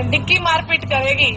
निक्की मारपीट करेगी,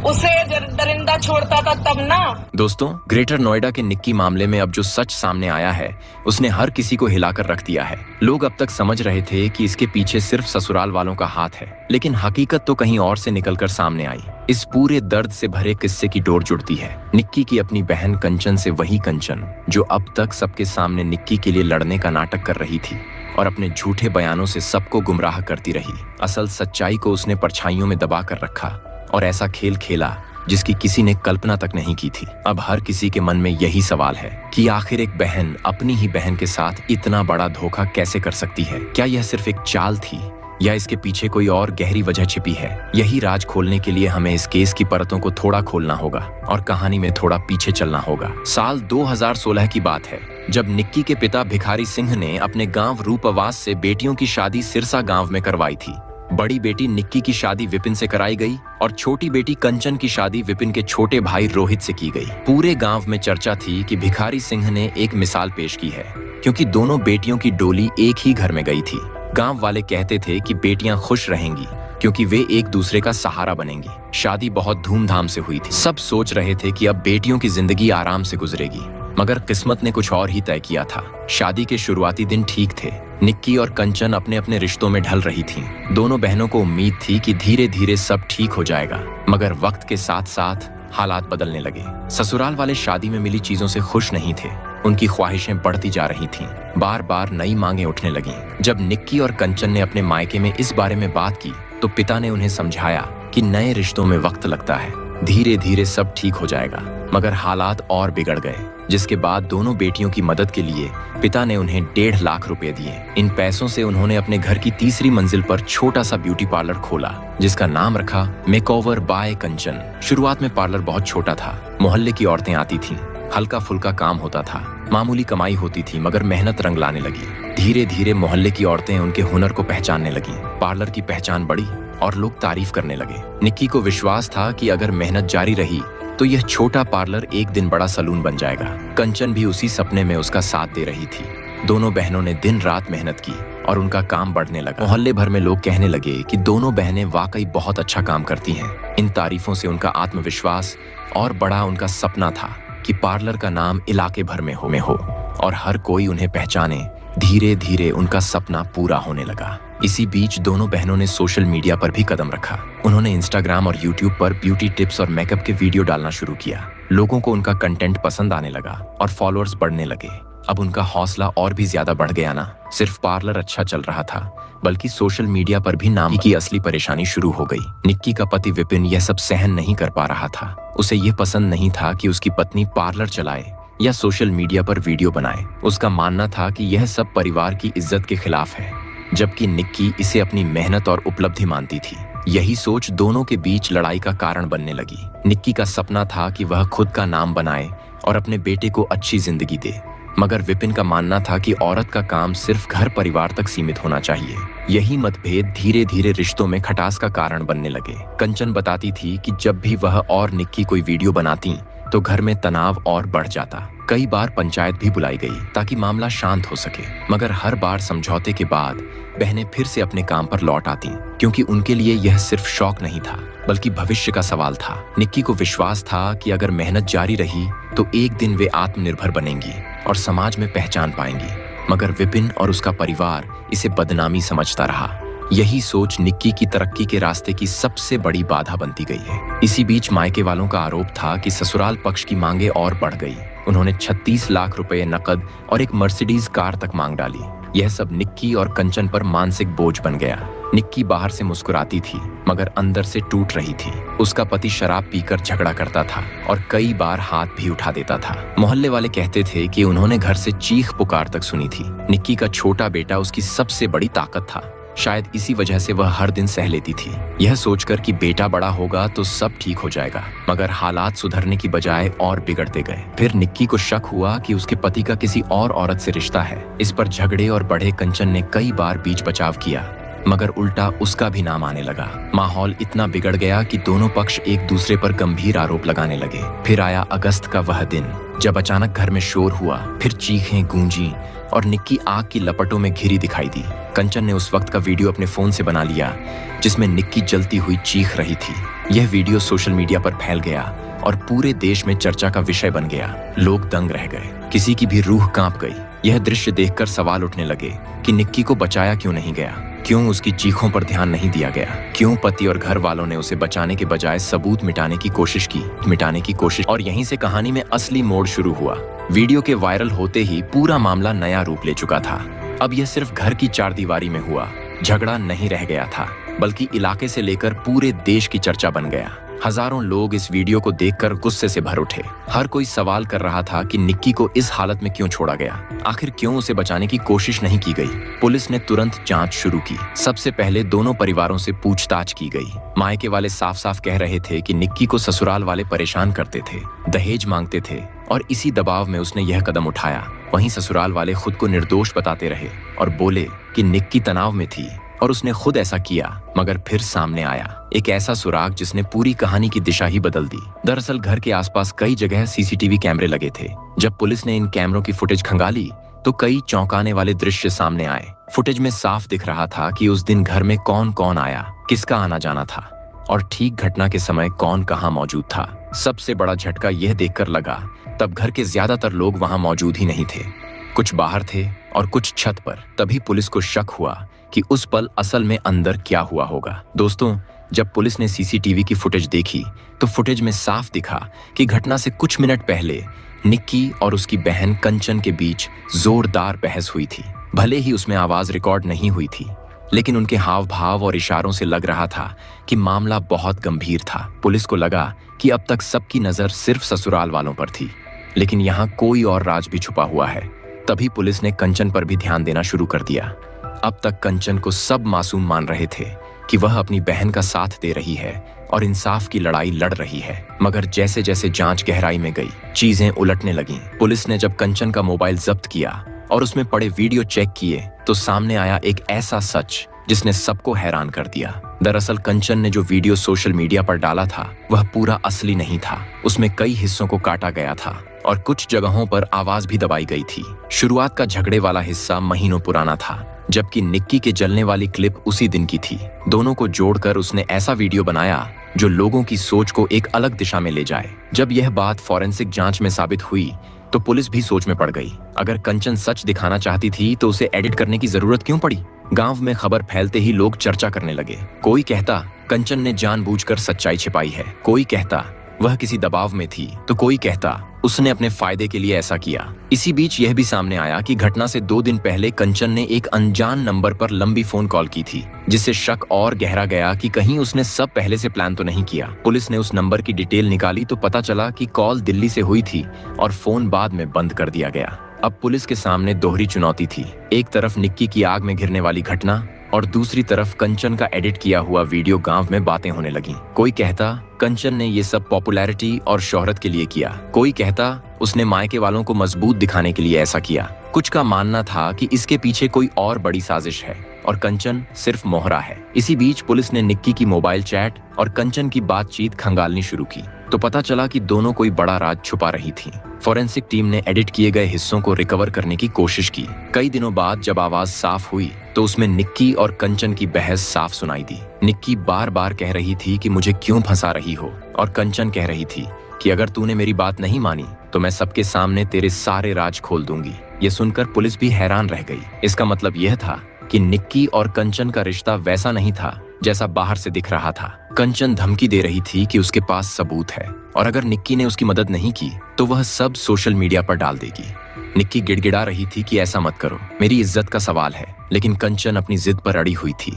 उसे दरिंदा छोड़ता था तब ना। दोस्तों, ग्रेटर नोएडा के निक्की मामले में अब जो सच सामने आया है उसने हर किसी को हिलाकर रख दिया है। लोग अब तक समझ रहे थे कि इसके पीछे सिर्फ ससुराल वालों का हाथ है, लेकिन हकीकत तो कहीं और से निकलकर सामने आई। इस पूरे दर्द से भरे किस्से की डोर जुड़ती है निक्की की अपनी बहन कंचन से, वही कंचन जो अब तक सबके सामने निक्की के लिए लड़ने का नाटक कर रही थी और अपने झूठे बयानों से सबको गुमराह करती रही। असल सच्चाई को उसने परछाइयों में दबा कर रखा और ऐसा खेल खेला जिसकी किसी ने कल्पना तक नहीं की थी। अब हर किसी के मन में यही सवाल है कि आखिर एक बहन अपनी ही बहन के साथ इतना बड़ा धोखा कैसे कर सकती है? क्या यह सिर्फ एक चाल थी या इसके पीछे कोई और गहरी वजह छिपी है? यही राज खोलने के लिए हमें इस केस की परतों को थोड़ा खोलना होगा और कहानी में थोड़ा पीछे चलना होगा। साल 2016 की बात है, जब निक्की के पिता भिखारी सिंह ने अपने गांव रूपवास से बेटियों की शादी सिरसा गांव में करवाई थी। बड़ी बेटी निक्की की शादी विपिन से कराई गई और छोटी बेटी कंचन की शादी विपिन के छोटे भाई रोहित से की गई। पूरे गांव में चर्चा थी कि भिखारी सिंह ने एक मिसाल पेश की है, क्योंकि दोनों बेटियों की डोली एक ही घर में गई थी। गांव वाले कहते थे कि बेटियां खुश रहेंगी क्योंकि वे एक दूसरे का सहारा बनेंगी। शादी बहुत धूमधाम से हुई थी। सब सोच रहे थे कि अब बेटियों की जिंदगी आराम से गुजरेगी, मगर किस्मत ने कुछ और ही तय किया था। शादी के शुरुआती दिन ठीक थे। निक्की और कंचन अपने अपने रिश्तों में ढल रही थीं। दोनों बहनों को उम्मीद थी कि धीरे धीरे सब ठीक हो जाएगा, मगर वक्त के साथ साथ हालात बदलने लगे। ससुराल वाले शादी में मिली चीजों से खुश नहीं थे। उनकी ख्वाहिशें बढ़ती जा रही थीं। बार बार नई मांगें उठने लगीं। जब निक्की और कंचन ने अपने मायके में इस बारे में बात की तो पिता ने उन्हें समझाया कि नए रिश्तों में वक्त लगता है, धीरे धीरे सब ठीक हो जाएगा। मगर हालात और बिगड़ गए, जिसके बाद दोनों बेटियों की मदद के लिए पिता ने उन्हें 1.5 लाख रुपए दिए। इन पैसों से उन्होंने अपने घर की तीसरी मंजिल पर छोटा सा ब्यूटी पार्लर खोला, जिसका नाम रखा मेकओवर बाय कंचन। शुरुआत में पार्लर बहुत छोटा था। मोहल्ले की औरतें आती थीं, हल्का फुल्का काम होता था, मामूली कमाई होती थी, मगर मेहनत रंग लाने लगी। धीरे धीरे मोहल्ले की औरतें उनके हुनर को पहचानने लगीं। पार्लर की पहचान बढ़ी और लोग तारीफ करने लगे। निक्की को विश्वास था कि अगर मेहनत जारी रही तो यह छोटा पार्लर एक दिन बड़ा सलून बन जाएगा। कंचन भी उसी सपने में उसका साथ दे रही थी। दोनों बहनों ने दिन रात मेहनत की और उनका काम बढ़ने लगा। मोहल्ले भर में लोग कहने लगे कि दोनों बहनें वाकई बहुत अच्छा काम करती हैं। इन तारीफों से उनका आत्मविश्वास और बड़ा उनका सपना था कि पार्लर का नाम इलाके भर में हो और हर कोई उन्हें पहचाने। धीरे धीरे उनका सपना पूरा होने लगा। इसी बीच दोनों बहनों ने सोशल मीडिया पर भी कदम रखा। उन्होंने इंस्टाग्राम और यूट्यूब पर ब्यूटी टिप्स और मेकअप के वीडियो डालना शुरू किया। लोगों को उनका कंटेंट पसंद आने लगा और फॉलोअर्स बढ़ने लगे। अब उनका हौसला और भी ज्यादा बढ़ गया ना। सिर्फ पार्लर अच्छा चल रहा था, बल्कि सोशल मीडिया पर भी नाम की असली परेशानी शुरू हो गई। निक्की का पति विपिन यह सब सहन नहीं कर पा रहा था। उसे यह पसंद नहीं था कि उसकी पत्नी पार्लर चलाए या सोशल मीडिया पर वीडियो बनाए। उसका मानना था कि यह सब परिवार की इज्जत के खिलाफ है, जबकि निक्की इसे अपनी मेहनत और उपलब्धि मानती थी। यही सोच दोनों के बीच लड़ाई का कारण बनने लगी। निक्की का सपना था कि वह खुद का नाम बनाए और अपने बेटे को अच्छी जिंदगी दे, मगर विपिन का मानना था कि औरत का काम सिर्फ घर परिवार तक सीमित होना चाहिए। यही मतभेद धीरे धीरे रिश्तों में खटास का कारण बनने लगे। कंचन बताती थी कि जब भी वह और निक्की कोई वीडियो बनाती तो घर में तनाव और बढ़ जाता। कई बार पंचायत भी बुलाई गई ताकि मामला शांत हो सके, मगर हर बार समझौते के बाद बहनें फिर से अपने काम पर लौट आती, क्योंकि उनके लिए यह सिर्फ शौक नहीं था बल्कि भविष्य का सवाल था। निक्की को विश्वास था कि अगर मेहनत जारी रही तो एक दिन वे आत्मनिर्भर बनेंगी और समाज में पहचान पाएंगी, मगर विपिन और उसका परिवार इसे बदनामी समझता रहा। यही सोच निक्की की तरक्की के रास्ते की सबसे बड़ी बाधा बनती गई है। इसी बीच मायके वालों का आरोप था कि ससुराल पक्ष की मांगे और बढ़ गई। उन्होंने 36 लाख रुपए नकद और एक मर्सिडीज कार तक मांग डाली। यह सब निक्की और कंचन पर मानसिक बोझ बन गया। निक्की बाहर से मुस्कुराती थी, मगर अंदर से टूट रही थी। उसका पति शराब पीकर झगड़ा करता था और कई बार हाथ भी उठा देता था। मोहल्ले वाले कहते थे कि उन्होंने घर से चीख पुकार तक सुनी थी। निक्की का छोटा बेटा उसकी सबसे बड़ी ताकत था। शायद इसी वजह से वह हर दिन सह लेती थी, यह सोचकर कि बेटा बड़ा होगा तो सब ठीक हो जाएगा। मगर हालात सुधरने की बजाय और बिगड़ते गए। फिर निक्की को शक हुआ कि उसके पति का किसी और औरत से रिश्ता है। इस पर झगड़े और बढ़े कंचन ने कई बार बीच बचाव किया, मगर उल्टा उसका भी नाम आने लगा। माहौल इतना बिगड़ गया कि दोनों पक्ष एक दूसरे पर गंभीर आरोप लगाने लगे। फिर आया अगस्त का वह दिन जब अचानक घर में शोर हुआ, फिर चीखें गूंजी और निक्की आग की लपटों में घिरी दिखाई दी। कंचन ने उस वक्त का वीडियो अपने फोन से बना लिया जिसमें निक्की जलती हुई चीख रही थी। यह वीडियो सोशल मीडिया पर फैल गया और पूरे देश में चर्चा का विषय बन गया। लोग दंग रह गए, किसी की भी रूह कांप गई। यह दृश्य देखकर सवाल उठने लगे कि निक्की को बचाया क्यों नहीं गया, क्यों उसकी चीखों पर ध्यान नहीं दिया गया, क्यों पति और घर वालों ने उसे बचाने के बजाय सबूत मिटाने की कोशिश। और यहीं से कहानी में असली मोड़ शुरू हुआ। वीडियो के वायरल होते ही पूरा मामला नया रूप ले चुका था। अब यह सिर्फ घर की चारदीवारी में हुआ झगड़ा नहीं रह गया था, बल्कि इलाके से लेकर पूरे देश की चर्चा बन गया। हजारों लोग इस वीडियो को देखकर गुस्से से भर उठे। हर कोई सवाल कर रहा था कि निक्की को इस हालत में क्यों छोड़ा गया, आखिर क्यों उसे बचाने की कोशिश नहीं की गई। पुलिस ने तुरंत जांच शुरू की। सबसे पहले दोनों परिवारों से पूछताछ की गई। मायके वाले साफ साफ कह रहे थे कि निक्की को ससुराल वाले परेशान करते थे, दहेज मांगते थे और इसी दबाव में उसने यह कदम उठाया। वहीं ससुराल वाले खुद को निर्दोष बताते रहे और बोले कि निक्की तनाव में थी और उसने खुद ऐसा किया। मगर फिर सामने आया एक ऐसा सुराग जिसने पूरी कहानी की दिशा ही बदल दी। दरअसल घर के आसपास कई जगह सीसीटीवी कैमरे लगे थे। जब पुलिस ने इन कैमरों की फुटेज खंगाली तो कई चौंकाने वाले दृश्य सामने आए। फुटेज में साफ दिख रहा था कि उस दिन घर में कौन कौन आया, किसका आना जाना था और ठीक घटना के समय कौन कहां मौजूद था। सबसे बड़ा झटका यह देखकर लगा तब घर के ज्यादातर लोग वहां मौजूद ही नहीं थे, कुछ बाहर थे और कुछ छत पर। तभी पुलिस को शक हुआ कि उस पल असल में अंदर क्या हुआ होगा। दोस्तों, जब पुलिस ने सीसीटीवी की फुटेज देखी तो फुटेज में साफ दिखा कि घटना से कुछ मिनट पहले निक्की और उसकी बहन कंचन के बीच जोरदार बहस हुई थी। भले ही उसमें आवाज रिकॉर्ड नहीं हुई थी, लेकिन उनके हाव भाव और इशारों से लग रहा था कि मामला बहुत गंभीर था। पुलिस को लगा कि अब तक सबकी नजर सिर्फ ससुराल वालों पर थी, लेकिन यहाँ कोई और राज भी छुपा हुआ है। तभी पुलिस ने कंचन पर भी ध्यान देना शुरू कर दिया। अब तक कंचन को सब मासूम मान रहे थे कि वह अपनी बहन का साथ दे रही है और इंसाफ की लड़ाई लड़ रही है। मगर जैसे जैसे जांच गहराई में गई, चीजें उलटने लगीं। पुलिस ने जब कंचन का मोबाइल जब्त किया और उसमें पड़े वीडियो चेक किए तो सामने आया एक ऐसा सच जिसने सबको हैरान कर दिया। दरअसल कंचन ने जो वीडियो सोशल मीडिया पर डाला था वह पूरा असली नहीं था। उसमें कई हिस्सों को काटा गया था और कुछ जगहों पर आवाज भी दबाई गई थी। शुरुआत का झगड़े वाला हिस्सा महीनों पुराना था, जबकि निक्की के जलने वाली क्लिप उसी दिन की थी। दोनों को जोड़कर उसने ऐसा वीडियो बनाया जो लोगों की सोच को एक अलग दिशा में ले जाए। जब यह बात फॉरेंसिक जांच में साबित हुई तो पुलिस भी सोच में पड़ गई। अगर कंचन सच दिखाना चाहती थी तो उसे एडिट करने की जरूरत क्यों पड़ी। गांव में खबर फैलते ही लोग चर्चा करने लगे। कोई कहता कंचन ने जानबूझकर सच्चाई छिपाई है, कोई कहता वह किसी दबाव में थी, तो कोई कहता उसने अपने फायदे के लिए ऐसा किया। इसी बीच यह भी सामने आया कि घटना से 2 दिन पहले कंचन ने एक अनजान नंबर पर लंबी फोन कॉल की थी, जिससे शक और गहरा गया कि कहीं उसने सब पहले से प्लान तो नहीं किया। पुलिस ने उस नंबर की डिटेल निकाली तो पता चला कि कॉल दिल्ली से हुई थी और फोन बाद में बंद कर दिया गया। अब पुलिस के सामने दोहरी चुनौती थी। एक तरफ निक्की की आग में गिरने वाली घटना और दूसरी तरफ कंचन का एडिट किया हुआ वीडियो। गांव में बातें होने लगीं। कोई कहता कंचन ने ये सब पॉपुलैरिटी और शोहरत के लिए किया, कोई कहता उसने मायके वालों को मजबूत दिखाने के लिए ऐसा किया। कुछ का मानना था कि इसके पीछे कोई और बड़ी साजिश है और कंचन सिर्फ मोहरा है। इसी बीच पुलिस ने निक्की की मोबाइल चैट और कंचन की बातचीत खंगालनी शुरू की तो पता चला कि दोनों कोई बड़ा राज छुपा रही थी। फॉरेंसिक टीम ने एडिट किए गए हिस्सों को रिकवर करने की कोशिश की। कई दिनों बाद जब आवाज साफ हुई तो उसमें निक्की और कंचन की बहस साफ सुनाई दी। निक्की बार बार कह रही थी कि मुझे क्यों फंसा रही हो और कंचन कह रही थी कि अगर तूने मेरी बात नहीं मानी तो मैं सबके सामने तेरे सारे राज खोल दूंगी। ये सुनकर पुलिस भी हैरान रह गई। इसका मतलब यह था कि निक्की और कंचन का रिश्ता वैसा नहीं था जैसा बाहर से दिख रहा था। कंचन धमकी दे रही थी कि उसके पास सबूत है और अगर निक्की ने उसकी मदद नहीं की तो वह सब सोशल मीडिया पर डाल देगी। निक्की गिड़गिड़ा रही थी कि ऐसा मत करो, मेरी इज्जत का सवाल है, लेकिन कंचन अपनी जिद पर अड़ी हुई थी।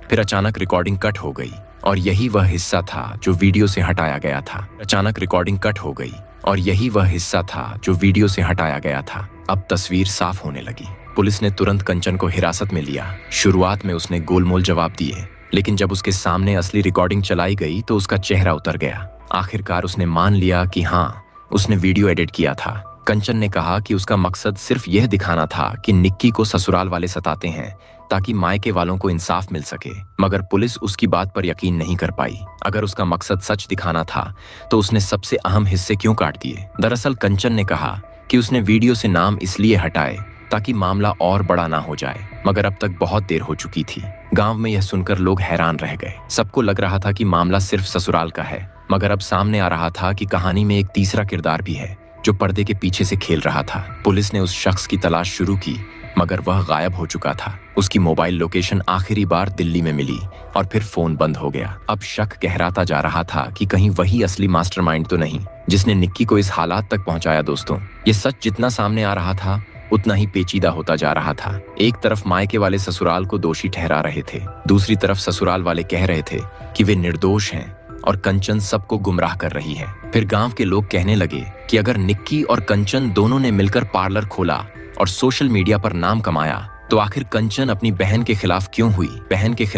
फिर अचानक रिकॉर्डिंग कट हो गई और यही वह हिस्सा था जो वीडियो से हटाया गया था। अचानक रिकॉर्डिंग कट हो गई और यही वह हिस्सा था जो वीडियो से हटाया गया था। अब तस्वीर साफ होने लगी। पुलिस ने तुरंत कंचन को हिरासत में लिया। शुरुआत में उसने गोलमोल जवाब दिए, लेकिन जब उसके सामने असली रिकॉर्डिंग चलाई गई तो उसका चेहरा उतर गया। आखिरकार उसने मान लिया कि हाँ, उसने वीडियो एडिट किया था। कंचन ने कहा कि उसका मकसद सिर्फ यह दिखाना था कि निक्की को ससुराल वाले सताते हैं ताकि मायके वालों को इंसाफ मिल सके। मगर पुलिस उसकी बात पर यकीन नहीं कर पाई। अगर उसका मकसद सच दिखाना था तो उसने सबसे अहम हिस्से क्यों काट दिए। दरअसल कंचन ने कहा कि उसने वीडियो से नाम इसलिए हटाए ताकि मामला और बड़ा ना हो जाए, मगर अब तक बहुत देर हो चुकी थी। गांव में यह सुनकर लोग हैरान रह गए। सबको लग रहा था कि मामला सिर्फ ससुराल का है, मगर अब सामने आ रहा था कि कहानी में एक तीसरा किरदार भी है जो पर्दे के पीछे से खेल रहा था। पुलिस ने उस शख्स की तलाश शुरू की, मगर वह गायब हो चुका था। उसकी मोबाइल लोकेशन आखिरी बार दिल्ली में मिली और फिर फोन बंद हो गया। अब शक गहराता जा रहा था कि कहीं वही असली मास्टरमाइंड तो नहीं जिसने निक्की को इस हालात तक पहुंचाया। दोस्तों, ये सच जितना सामने आ रहा था उतना ही पेचीदा होता जा रहा था। एक तरफ मायके वाले ससुराल को दोषी ठहरा रहे थे, दूसरी तरफ ससुराल वाले कह रहे थे कि वे निर्दोष हैं और कंचन सबको गुमराह कर रही है। फिर गांव के लोग कहने लगे कि अगर निक्की और कंचन दोनों ने मिलकर पार्लर खोला और सोशल मीडिया पर नाम कमाया, तो आखिर कंचन अपनी बहन के खिलाफ क्यों हुई?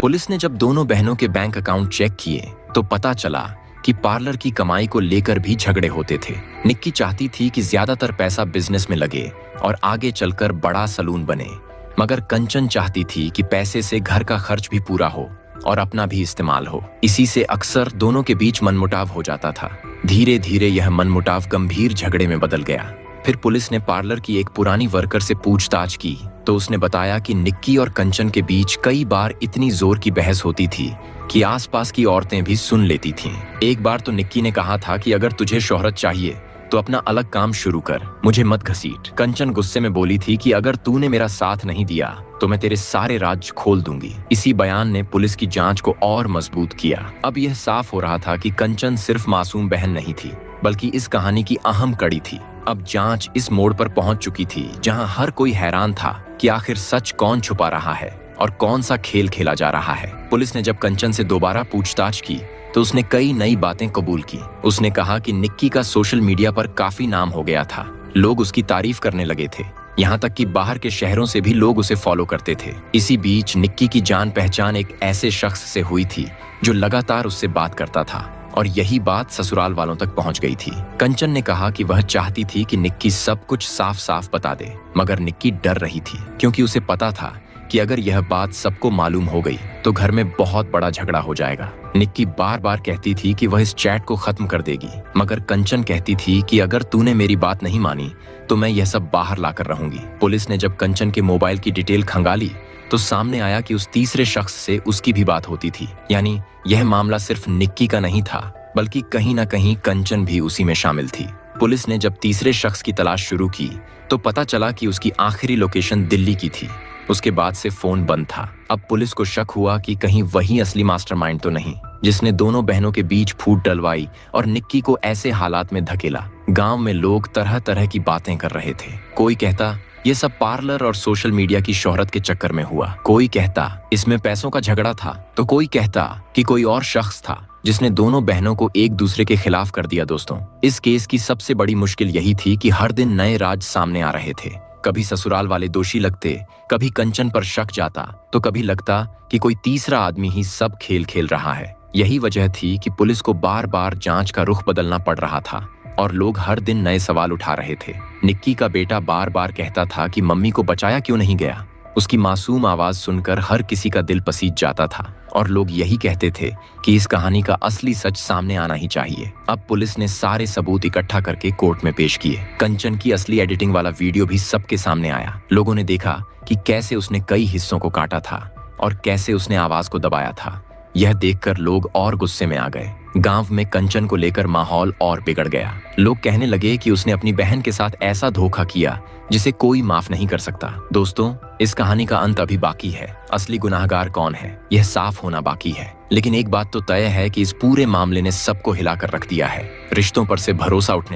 पुलिस ने जब दोनों बहनों के बैंक अकाउंट चेक किए तो पता चला कि पार्लर की कमाई को लेकर भी झगड़े होते थे। निक्की चाहती थी कि ज्यादातर पैसा बिजनेस में लगे और आगे चलकर बड़ा सलून बने, मगर कंचन चाहती थी कि पैसे से घर का खर्च भी पूरा हो और अपना भी इस्तेमाल हो। इसी से अक्सर दोनों के बीच मनमुटाव हो जाता था। धीरे धीरे यह मनमुटाव गंभीर झगड़े में बदल गया। फिर पुलिस ने पार्लर की एक पुरानी वर्कर से पूछताछ की तो उसने बताया कि निक्की और कंचन के बीच कई बार इतनी जोर की बहस होती थी कि आसपास की औरतें भी सुन लेती थीं। एक बार तो निक्की ने कहा था कि अगर तुझे शोहरत चाहिए तो अपना अलग काम शुरू कर, मुझे मत घसीट। कंचन गुस्से में बोली थी कि अगर तूने मेरा साथ नहीं दिया तो मैं तेरे सारे राज खोल दूंगी। इसी बयान ने पुलिस की जांच को और मजबूत किया। अब यह साफ हो रहा था कि कंचन सिर्फ मासूम बहन नहीं थी, बल्कि इस कहानी की अहम कड़ी थी। अब जांच इस मोड़ पर पहुंच चुकी थी जहां हर कोई हैरान था कि आखिर सच कौन छुपा रहा है और कौन सा खेल खेला जा रहा है। पुलिस ने जब कंचन से दोबारा पूछताछ की तो उसने कई नई बातें कबूल की। उसने कहा कि निक्की का सोशल मीडिया पर काफी नाम हो गया था, लोग उसकी तारीफ करने लगे थे, यहाँ तक कि बाहर के शहरों से भी लोग उसे फॉलो करते थे। इसी बीच निक्की की जान पहचान एक ऐसे शख्स से हुई थी जो लगातार उससे बात करता था और यही बात ससुराल वालों तक पहुंच गई थी। कंचन ने कहा कि वह चाहती थी कि निक्की सब कुछ साफ साफ बता दे, मगर निक्की डर रही थी क्योंकि उसे पता था कि अगर यह बात सबको मालूम हो गई तो घर में बहुत बड़ा झगड़ा हो जाएगा। निक्की बार बार कहती थी कि वह इस चैट को खत्म कर देगी, मगर कंचन कहती थी कि अगर तूने मेरी बात नहीं मानी तो मैं यह सब बाहर लाकर रहूंगी। पुलिस ने जब कंचन के मोबाइल की डिटेल खंगाली तो सामने आया कि उस तीसरे शख्स से उसकी भी बात होती थी। यानी यह मामला सिर्फ निक्की का नहीं था, बल्कि कहीं ना कहीं कंचन भी उसी में शामिल थी। पुलिस ने जब तीसरे शख्स की तलाश शुरू की तो पता चला कि उसकी आखिरी लोकेशन दिल्ली की थी। उसके बाद से फोन बंद था। अब पुलिस को शक हुआ कि कहीं वही असली मास्टरमाइंड तो नहीं जिसने दोनों बहनों के बीच फूट डलवाई और निक्की को ऐसे हालात में धकेला। गांव में लोग तरह तरह की बातें कर रहे थे। कोई कहता ये सब पार्लर और सोशल मीडिया की शोहरत के चक्कर में हुआ, कोई कहता इसमें पैसों का झगड़ा था, तो कोई कहता कि कोई और शख्स था जिसने दोनों बहनों को एक दूसरे के खिलाफ कर दिया। दोस्तों, इस केस की सबसे बड़ी मुश्किल यही थी कि हर दिन नए राज सामने आ रहे थे। कभी ससुराल वाले दोषी लगते, कभी कंचन पर शक जाता, तो कभी लगता कि कोई तीसरा आदमी ही सब खेल खेल रहा है। यही वजह थी कि पुलिस को बार बार जांच का रुख बदलना पड़ रहा था और लोग हर दिन नए सवाल उठा रहे थे। निक्की का बेटा बार बार कहता था कि मम्मी को बचाया क्यों नहीं गया। उसकी मासूम आवाज सुनकर हर किसी का दिल पसीज जाता था और लोग यही कहते थे कि इस कहानी का असली सच सामने आना ही चाहिए। अब पुलिस ने सारे सबूत इकट्ठा करके कोर्ट में पेश किए। कंचन की असली एडिटिंग वाला वीडियो भी सबके सामने आया। लोगों ने देखा कि कैसे उसने कई हिस्सों को काटा था और कैसे उसने आवाज को दबाया था। यह देखकर लोग और गुस्से में आ गए। गांव में कंचन को लेकर माहौल और बिगड़ गया। लोग कहने लगे कि उसने अपनी बहन के साथ ऐसा धोखा किया जिसे कोई माफ नहीं कर सकता। दोस्तों, इस कहानी का अंत अभी बाकी है। असली गुनाहगार कौन है यह साफ होना बाकी है, लेकिन एक बात तो तय है कि इस पूरे मामले ने सबको हिलाकर रख दिया है। रिश्तों पर से भरोसा उठने